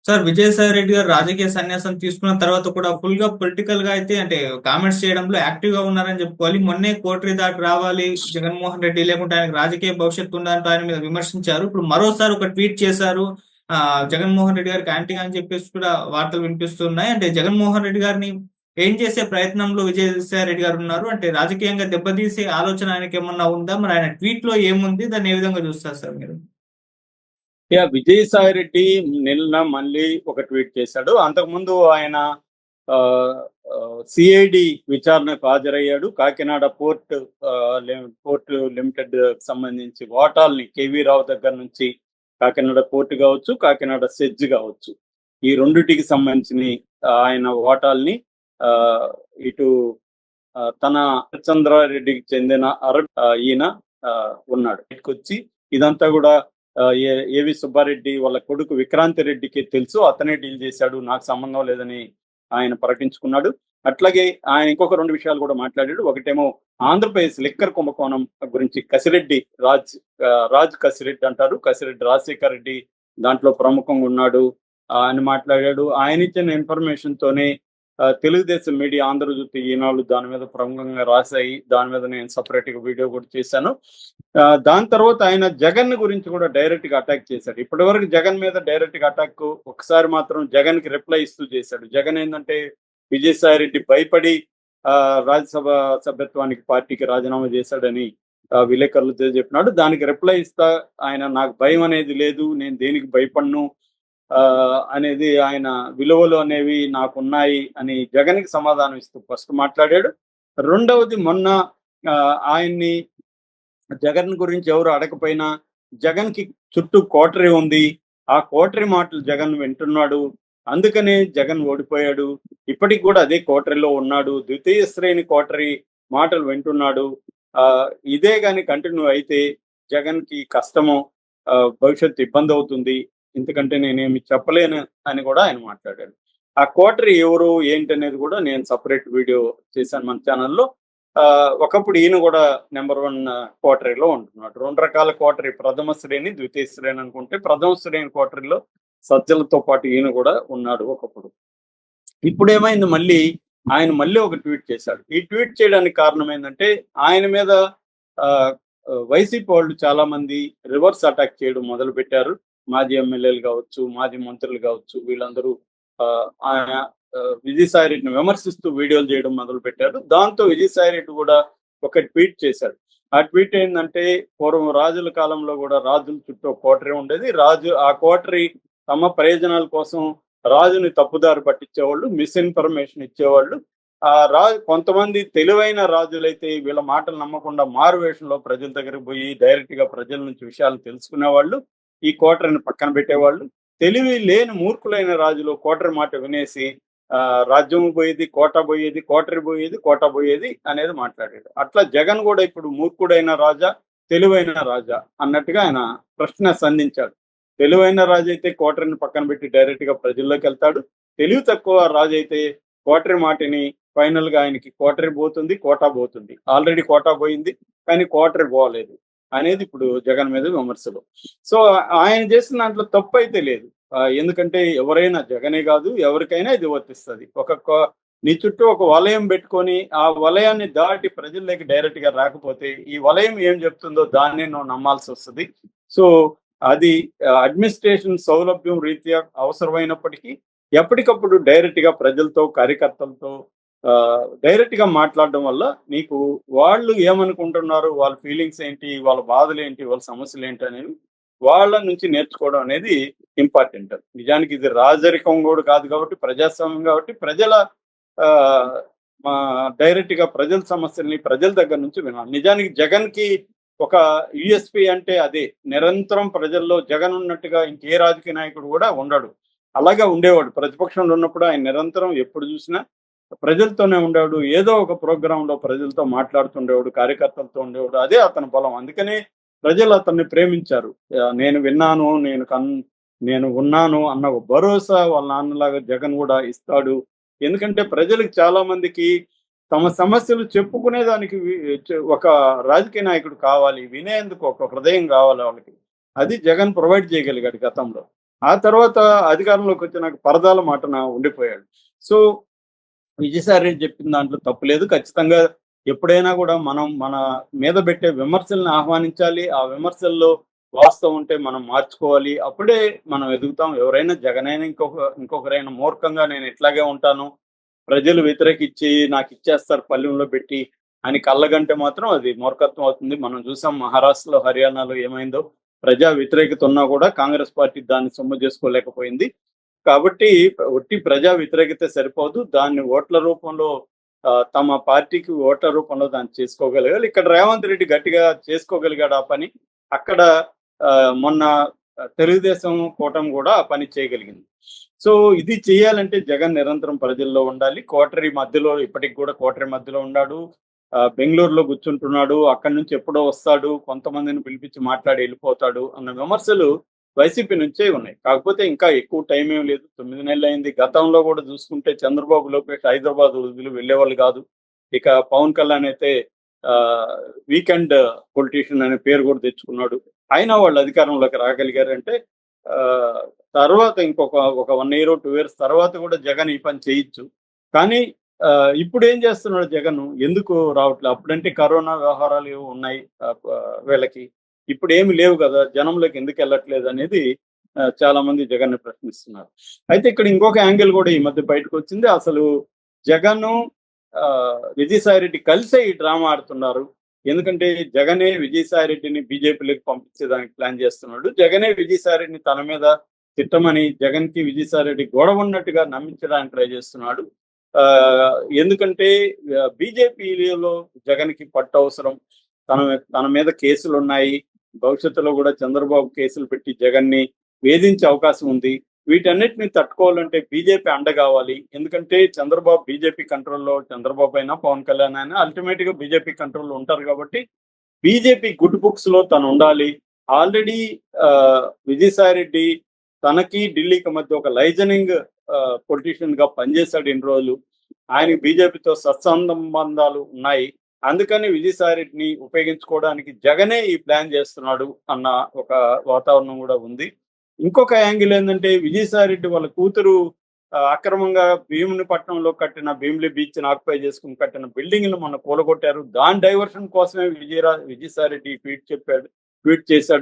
Sir Vijayasai Reddy గారు రాజకీయ సన్యాసం తీసుకున్న తర్వాత కూడా ఫుల్ గా పొలిటికల్ గా అయితే అంటే కామెంట్స్ చేయడంలో యాక్టివ్ గా ఉన్నారని చెప్పుకోవాలి. మొన్నే కోటరీ దాటి రావాలి జగన్మోహన్ రెడ్డి, లేకుంటే ఆయనకు రాజకీయ భవిష్యత్తు ఉందంటూ ఆయన మీద విమర్శించారు. ఇప్పుడు మరోసారి ఒక ట్వీట్ చేశారు. జగన్మోహన్ రెడ్డి గారికి యాంటీగా అని చెప్పేసి కూడా వార్తలు వినిపిస్తున్నాయి. అంటే జగన్మోహన్ రెడ్డి గారిని ఏం చేసే ప్రయత్నంలో విజయసాయి రెడ్డి గారు ఉన్నారు? అంటే రాజకీయంగా దెబ్బతీసే ఆలోచన ఆయనకి ఏమన్నా ఉందా? మరి ఆయన ట్వీట్ లో ఏముంది? దాన్ని ఏ విధంగా చూస్తారు సార్ మీరు? విజయసాయి రెడ్డి నిన్న మళ్ళీ ఒక ట్వీట్ చేశాడు. అంతకుముందు ఆయన సిఐడి విచారణకు హాజరయ్యాడు. కాకినాడ పోర్ట్ లిమిటెడ్ సంబంధించి వాటాల్ని కేవీ రావు దగ్గర నుంచి కాకినాడ పోర్ట్ కావచ్చు, కాకినాడ సెజ్ కావచ్చు, ఈ రెండిటికి సంబంధించిన ఆయన వాటాల్ని ఇటు తన చంద్రారెడ్డికి చెందిన ఈయన ఉన్నాడు. వచ్చి ఇదంతా కూడా ఏవి సుబ్బారెడ్డి వాళ్ళ కొడుకు విక్రాంతి రెడ్డికి తెలుసు, అతనే డీల్ చేశాడు, నాకు సంబంధం లేదని ఆయన ప్రకటించుకున్నాడు. అట్లాగే ఆయన ఇంకొక రెండు విషయాలు కూడా మాట్లాడాడు. ఒకటేమో ఆంధ్రప్రదేశ్ లిక్కర్ కుంభకోణం గురించి కసిరెడ్డి రాజ్ కసిరెడ్డి అంటారు, కసిరెడ్డి రాజశేఖర్ రెడ్డి దాంట్లో ప్రముఖంగా ఉన్నాడు అని మాట్లాడాడు. ఆయన ఇచ్చిన ఇన్ఫర్మేషన్ తోనే తెలుగుదేశం మీడియా, ఆంధ్రజ్యోతి, ఈనాడు దాని మీద ప్రముఖంగా రాశాయి. దాని మీద నేను సపరేట్ గా వీడియో కూడా చేశాను. దాని తర్వాత ఆయన జగన్ గురించి కూడా డైరెక్ట్ గా అటాక్ చేశాడు. ఇప్పటి వరకు జగన్ మీద డైరెక్ట్ గా అటాక్ ఒకసారి మాత్రం జగన్ కి రిప్లై ఇస్తూ చేశాడు. జగన్ ఏంటంటే విజయసాయి రెడ్డి భయపడి రాజ్యసభ సభ్యత్వానికి పార్టీకి రాజీనామా చేశాడని విలేకరులతో చెప్పినాడు. దానికి రిప్లై ఇస్తా ఆయన నాకు భయం అనేది లేదు, నేను దేనికి భయపడను అనేది, ఆయన విలువలు అనేవి నాకున్నాయి అని జగన్ కి సమాధానం ఇస్తూ ఫస్ట్ మాట్లాడాడు. రెండవది, మొన్న ఆయన్ని జగన్ గురించి ఎవరు అడగపోయినా జగన్ కి చుట్టూ కోటరీ ఉంది, ఆ కోటరీ మాటలు జగన్ వింటున్నాడు, అందుకనే జగన్ ఓడిపోయాడు, ఇప్పటికి కూడా అదే కోటరీలో ఉన్నాడు, ద్వితీయ శ్రేణి కోటరీ మాటలు వింటున్నాడు, ఇదే కానీ కంటిన్యూ అయితే జగన్ కి కష్టము, భవిష్యత్తు ఇబ్బంది అవుతుంది, ఎందుకంటే నేనేమి చెప్పలేను అని కూడా ఆయన మాట్లాడాడు. ఆ కోటరీ ఎవరు ఏంటి అనేది కూడా నేను సపరేట్ వీడియో చేశాను మన ఛానల్లో. ఒకప్పుడు ఈయన కూడా నెంబర్ 1 కోటరీలో ఉంటున్నాడు. రెండు రకాల కోటరీ, ప్రథమ శ్రేణి, ద్వితీయ శ్రేణి అనుకుంటే ప్రథమ శ్రేణి కోటరీలో సజ్జలతో పాటు ఈయన కూడా ఉన్నాడు ఒకప్పుడు. ఇప్పుడు ఏమైంది, ఆయన మళ్ళీ ఒక ట్వీట్ చేశాడు. ఈ ట్వీట్ చేయడానికి కారణం ఏంటంటే ఆయన మీద వైసీపీ వాళ్ళు చాలా మంది రివర్స్ అటాక్ చేయడం మొదలు పెట్టారు. మాజీ ఎమ్మెల్యేలు కావచ్చు, మాజీ మంత్రులు కావచ్చు, వీళ్ళందరూ ఆయన విజయసాయి రెడ్డిని విమర్శిస్తూ వీడియోలు చేయడం మొదలు పెట్టారు. దాంతో విజయసాయి రెడ్డి కూడా ఒక ట్వీట్ చేశాడు. ఆ ట్వీట్ ఏంటంటే, పూర్వం రాజుల కాలంలో కూడా రాజుల చుట్టూ కోటరీ ఉండేది, ఆ కోటరీ తమ ప్రయోజనాల కోసం రాజుని తప్పుదారి పట్టించేవాళ్ళు, మిస్ఇన్ఫర్మేషన్ ఇచ్చేవాళ్ళు. కొంతమంది తెలివైన రాజులైతే వీళ్ళ మాటలు నమ్మకుండా మారువేషంలో ప్రజల దగ్గరికి పోయి డైరెక్ట్ గా ప్రజల నుంచి విషయాలు తెలుసుకునేవాళ్ళు, ఈ కోటరీని పక్కన పెట్టేవాళ్ళు. తెలివి లేని మూర్ఖులైన రాజులు కోటరీ మాట వినేసి రాజ్యం పోయేది, కోట పోయేది, కోటరీ పోయేది, కోట పోయేది అనేది మాట్లాడాడు. అట్లా జగన్ కూడా ఇప్పుడు మూర్ఖుడైన రాజా, తెలివైన రాజా అన్నట్టుగా ఆయన ప్రశ్న సంధించాడు. తెలివైన రాజు అయితే కోటరీని పక్కన పెట్టి డైరెక్ట్ గా ప్రజల్లోకి వెళ్తాడు, తెలివి తక్కువ రాజు అయితే కోటరీ మాటని ఫైనల్ గా ఆయనకి కోటరీ పోతుంది, కోటా పోతుంది, ఆల్రెడీ కోటా పోయింది కానీ కోటరీ పోలేదు అనేది ఇప్పుడు జగన్ మీద విమర్శలు. సో ఆయన చేసిన దాంట్లో తప్పు అయితే లేదు, ఎందుకంటే ఎవరైనా, జగనే కాదు ఎవరికైనా ఇది వర్తిస్తుంది. నీ చుట్టూ ఒక వలయం పెట్టుకొని ఆ వలయాన్ని దాటి ప్రజల్లోకి డైరెక్ట్ గా రాకపోతే ఈ వలయం ఏం చెప్తుందో దాన్ని నువ్వు నమ్మాల్సి వస్తుంది. సో అది అడ్మినిస్ట్రేషన్ సౌలభ్యం రీత్యా అవసరమైనప్పటికీ ఎప్పటికప్పుడు డైరెక్ట్ గా ప్రజలతో, కార్యకర్తలతో డైరెక్ట్ గా మాట్లాడడం వల్ల నీకు వాళ్ళు ఏమనుకుంటున్నారు, వాళ్ళ ఫీలింగ్స్ ఏంటి, వాళ్ళ బాధలు ఏంటి, వాళ్ళ సమస్యలు ఏంటి అనేది వాళ్ళ నుంచి నేర్చుకోవడం అనేది ఇంపార్టెంట్. నిజానికి ఇది రాజరికం కూడా కాదు కాబట్టి, ప్రజాస్వామ్యం కాబట్టి ప్రజల డైరెక్ట్ గా ప్రజల సమస్యల్ని ప్రజల దగ్గర నుంచి వినాలి. నిజానికి జగన్ కి ఒక యుఎస్పి అంటే అదే, నిరంతరం ప్రజల్లో జగన్ ఉన్నట్టుగా ఇంకే రాజకీయ నాయకుడు కూడా ఉండడు. అలాగే ఉండేవాడు, ప్రతిపక్షంలో ఉన్నప్పుడు ఆయన నిరంతరం ఎప్పుడు చూసినా ప్రజలతోనే ఉండేవాడు, ఏదో ఒక ప్రోగ్రామ్ లో ప్రజలతో మాట్లాడుతుండేవాడు, కార్యకర్తలతో ఉండేవాడు, అదే అతని బలం. అందుకనే ప్రజలు అతన్ని ప్రేమించారు. నేను విన్నాను, నేను ఉన్నాను అన్న ఒక భరోసా వాళ్ళ నాన్నలాగా జగన్ కూడా ఇస్తాడు. ఎందుకంటే ప్రజలకు చాలా మందికి తమ సమస్యలు చెప్పుకునేదానికి ఒక రాజకీయ నాయకుడు కావాలి, వినేందుకు ఒక హృదయం కావాలి వాళ్ళకి. అది జగన్ ప్రొవైడ్ చేయగలిగాడు గతంలో. ఆ తర్వాత అధికారంలోకి వచ్చినాక పరదాల మాటన ఉండిపోయాడు. సో విజయసాయి రెడ్డి చెప్పిన దాంట్లో తప్పులేదు. ఖచ్చితంగా ఎప్పుడైనా కూడా మనం మన మీద పెట్టే విమర్శలను ఆహ్వానించాలి. ఆ విమర్శల్లో వాస్తవం ఉంటే మనం మార్చుకోవాలి. అప్పుడే మనం ఎదుగుతాం. ఎవరైనా జగనైనా ఇంకొకరైనా మూర్ఖంగా నేను ఇట్లాగే ఉంటాను, ప్రజలు వ్యతిరేకిచ్చి నాకిచ్చేస్తారు పళ్ళెంలో పెట్టి అని కళ్ళగంటే మాత్రం అది మూర్ఖత్వం అవుతుంది. మనం చూసాం మహారాష్ట్రలో, హర్యానాలో ఏమైందో. ప్రజా వ్యతిరేకత ఉన్నా కూడా కాంగ్రెస్ పార్టీ దాన్ని సొమ్ము చేసుకోలేకపోయింది. కాబట్టి ఒట్టి ప్రజా వ్యతిరేకత సరిపోదు. దాన్ని ఓట్ల రూపంలో తమ పార్టీకి ఓట్ల రూపంలో దాన్ని చేసుకోగలగాలి. ఇక్కడ రేవంత్ రెడ్డి గట్టిగా చేసుకోగలిగాడు ఆ పని. అక్కడ మొన్న తెలుగుదేశం కూటమి కూడా ఆ పని చేయగలిగింది. సో ఇది చేయాలంటే జగన్ నిరంతరం ప్రజల్లో ఉండాలి. కోటరీ మధ్యలో ఇప్పటికి కూడా కోటరీ మధ్యలో ఉన్నాడు. బెంగుళూరులో కూర్చుంటున్నాడు. అక్కడి నుంచి ఎప్పుడో వస్తాడు. కొంతమందిని పిలిపించి మాట్లాడి వెళ్ళిపోతాడు అన్న విమర్శలు వైసీపీ నుంచే ఉన్నాయి. కాకపోతే ఇంకా ఎక్కువ టైం ఏం లేదు. 9 నెలలు అయింది. గతంలో కూడా చూసుకుంటే చంద్రబాబు లోకేష్ హైదరాబాద్ వదిలి వెళ్ళేవాళ్ళు కాదు. ఇక పవన్ కళ్యాణ్ అయితే వీకెండ్ పొలిటీషియన్ అనే పేరు కూడా తెచ్చుకున్నాడు. అయినా వాళ్ళు అధికారంలోకి రాగలిగారంటే తర్వాత ఒక 1 ఇయర్ 2 ఇయర్స్ తర్వాత కూడా జగన్ ఈ పని చేయొచ్చు. కానీ ఇప్పుడు ఏం చేస్తున్నాడు జగన్? ఎందుకు రావట్లేదు? అప్పుడంటే కరోనా వ్యవహారాలు ఏవో ఉన్నాయి వీళ్ళకి. ఇప్పుడు ఏమి లేవు కదా, జనంలోకి ఎందుకు వెళ్ళట్లేదు అనేది చాలా మంది జగన్ని ప్రశ్నిస్తున్నారు. అయితే ఇక్కడ ఇంకొక యాంగిల్ కూడా ఈ మధ్య బయటకు వచ్చింది. అసలు జగన్ విజయసాయి రెడ్డి కలిసే ఈ డ్రామా ఆడుతున్నారు. ఎందుకంటే జగనే విజయసాయి రెడ్డిని బీజేపీలోకి పంపించేదానికి ప్లాన్ చేస్తున్నాడు. జగనే విజయసాయి రెడ్డిని తన మీద తిట్టమని జగన్ కి విజయసాయి రెడ్డి గొడవ ఉన్నట్టుగా నమ్మించడానికి ట్రై చేస్తున్నాడు. ఎందుకంటే బీజేపీలో జగన్ కి పట్టు అవసరం. తన మీద కేసులు ఉన్నాయి. భవిష్యత్తులో కూడా చంద్రబాబు కేసులు పెట్టి జగన్ ని వేధించే అవకాశం ఉంది. వీటన్నిటిని తట్టుకోవాలంటే బీజేపీ అండ కావాలి. ఎందుకంటే చంద్రబాబు బీజేపీ కంట్రోల్లో, చంద్రబాబు అయినా పవన్ కళ్యాణ్ అయినా అల్టిమేట్ గా బీజేపీ కంట్రోల్లో ఉంటారు కాబట్టి బీజేపీ గుడ్ బుక్స్ లో తను ఉండాలి. ఆల్రెడీ విజయసాయి రెడ్డి తనకి ఢిల్లీకి మధ్య ఒక లైజనింగ్ పొలిటీషియన్ గా పనిచేశాడు ఇన్ని రోజులు. ఆయనకి బీజేపీతో సత్సంబంధాలు ఉన్నాయి. అందుకని విజయసాయి రెడ్డిని ఉపయోగించుకోవడానికి జగనే ఈ ప్లాన్ చేస్తున్నాడు అన్న ఒక వాతావరణం కూడా ఉంది. ఇంకొక యాంగిల్ ఏంటంటే విజయసాయి రెడ్డి వాళ్ళ కూతురు అక్రమంగా భీమునిపట్నంలో కట్టిన భీమిలి బీచ్ ఆక్యుపై చేసుకుని కట్టిన బిల్డింగ్ ను మొన్న కూలగొట్టారు. దాని డైవర్షన్ కోసమే విజయసాయి రెడ్డి ట్వీట్ చేశాడు.